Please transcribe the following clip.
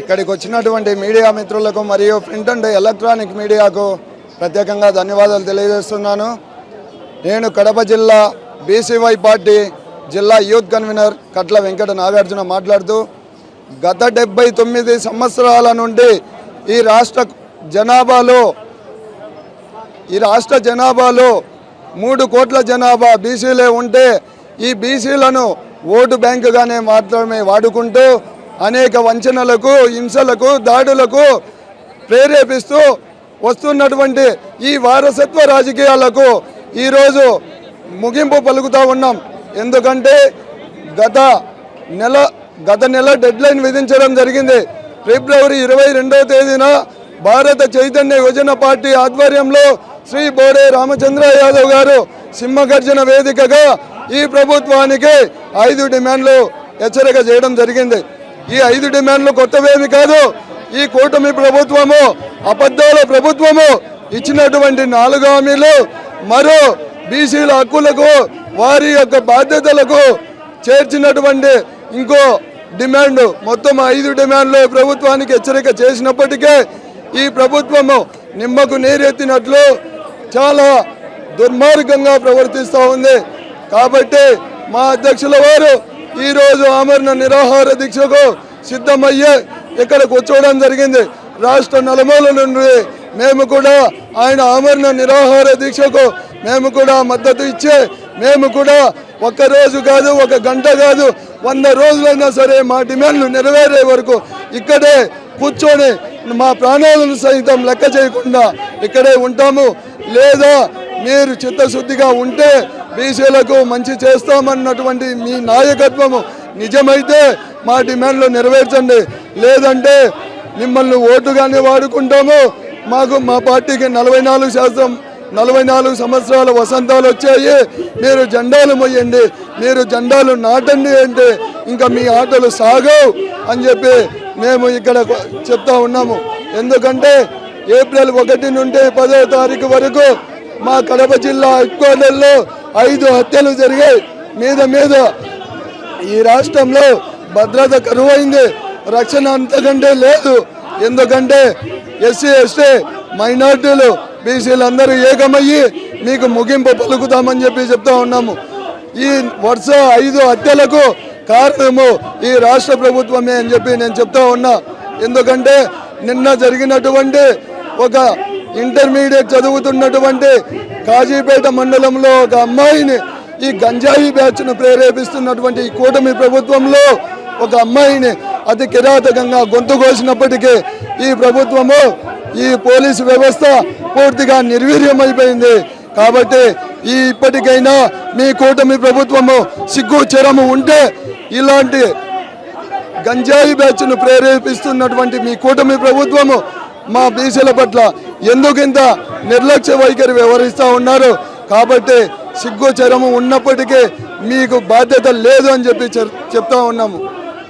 ఇక్కడికి వచ్చినటువంటి మీడియా మిత్రులకు మరియు ప్రింట్ అండ్ ఎలక్ట్రానిక్ మీడియాకు ప్రత్యేకంగా ధన్యవాదాలు తెలియజేస్తున్నాను. నేను కడప జిల్లా బీసీవై పార్టీ జిల్లా యూత్ కన్వీనర్ కట్ల వెంకట నాగార్జున మాట్లాడుతూ, గత 79 సంవత్సరాల నుండి ఈ రాష్ట్ర జనాభాలో 3 కోట్ల జనాభా బీసీలే ఉంటే ఈ బీసీలను ఓటు బ్యాంకుగానే మాత్రమే వాడుకుంటూ అనేక వంచనలకు, హింసలకు, దాడులకు ప్రేరేపిస్తూ వస్తున్నటువంటి ఈ వారసత్వ రాజకీయాలకు ఈరోజు ముగింపు పలుకుతూ ఉన్నాం. ఎందుకంటే గత నెల డెడ్లైన్ విధించడం జరిగింది. ఫిబ్రవరి 22వ తేదీన భారత చైతన్య యువజన పార్టీ ఆధ్వర్యంలో శ్రీ బోడే రామచంద్ర యాదవ్ గారు సింహగర్జన వేదికగా ఈ ప్రభుత్వానికి 5 డిమాండ్లు హెచ్చరిక చేయడం జరిగింది. ఈ 5 డిమాండ్లు కొత్తవేమి కాదు. ఈ కూటమి ప్రభుత్వము, అబద్ధాల ప్రభుత్వము ఇచ్చినటువంటి 4 హామీలు మరో బీసీల హక్కులకు, వారి యొక్క బాధ్యతలకు చేర్చినటువంటి ఇంకో డిమాండ్, మొత్తం 5 డిమాండ్లు ప్రభుత్వానికి హెచ్చరిక చేసినప్పటికీ ఈ ప్రభుత్వము నిమ్మకు నీరెత్తినట్లు చాలా దుర్మార్గంగా ప్రవర్తిస్తూ ఉంది. కాబట్టి మా అధ్యక్షుల వారు ఈరోజు ఆమరణ నిరాహార దీక్షకు సిద్ధమయ్యే ఇక్కడ కూర్చోవడం జరిగింది. రాష్ట్ర నలుమూల నుండి మేము కూడా ఆయన ఆమరణ నిరాహార దీక్షకు మేము కూడా మద్దతు ఇచ్చే, మేము కూడా ఒక్కరోజు కాదు, 1 గంట కాదు, 100 రోజులైనా సరే మా డిమాండ్లు నెరవేరే వరకు ఇక్కడే కూర్చొని మా ప్రాణాలను సైతం లెక్క చేయకుండా ఇక్కడే ఉంటాము. లేదా మీరు చిత్తశుద్ధిగా ఉంటే బీసీలకు మంచి చేస్తామన్నటువంటి మీ నాయకత్వము నిజమైతే మా డిమాండ్లు నెరవేర్చండి. లేదంటే మిమ్మల్ని ఓటుగానే వాడుకుంటాము. మా పార్టీకి 44 సంవత్సరాల వసంతాలు వచ్చాయి. మీరు జెండాలు మొయ్యండి, మీరు జెండాలు నాటండి అంటే ఇంకా మీ ఆటలు సాగవు అని చెప్పి మేము ఇక్కడ చెప్తా ఉన్నాము. ఎందుకంటే ఏప్రిల్ 1 నుండి 10వ తారీఖు వరకు మా కడప జిల్లా హెడ్క్వార్టర్లో 5 హత్యలు జరిగాయి. మీద ఈ రాష్ట్రంలో భద్రత కరువైంది, రక్షణ అంతకంటే లేదు. ఎందుకంటే ఎస్సీ, ఎస్టీ, మైనార్టీలు, బీసీలందరూ ఏకమయ్యి మీకు ముగింపు పలుకుతామని చెప్పి చెప్తా ఉన్నాము. ఈ వరుస 5 హత్యలకు కారణము ఈ రాష్ట్ర ప్రభుత్వమే అని చెప్పి నేను చెప్తా ఉన్నా. ఎందుకంటే నిన్న జరిగినటువంటి ఒక ఇంటర్మీడియట్ చదువుతున్నటువంటి కాజీపేట మండలంలో ఒక అమ్మాయిని ఈ గంజాయి బ్యాచ్ను ప్రేరేపిస్తున్నటువంటి ఈ కూటమి ప్రభుత్వంలో ఒక అమ్మాయిని అతి కిరాతకంగా గొంతు కోసినప్పటికీ ఈ ప్రభుత్వము, ఈ పోలీసు వ్యవస్థ పూర్తిగా నిర్వీర్యమైపోయింది. కాబట్టి ఇప్పటికైనా మీ కూటమి ప్రభుత్వము సిగ్గు చెరము ఉంటే ఇలాంటి గంజాయి బ్యాచ్ను ప్రేరేపిస్తున్నటువంటి మీ కూటమి ప్రభుత్వము మా బీసీల పట్ల ఎందుకింత నిర్లక్ష్య వైఖరి వ్యవహరిస్తూ ఉన్నారు. కాబట్టి సిగ్గు చెరము ఉన్నప్పటికీ మీకు బాధ్యత లేదు అని చెప్పి చెప్తా ఉన్నాము.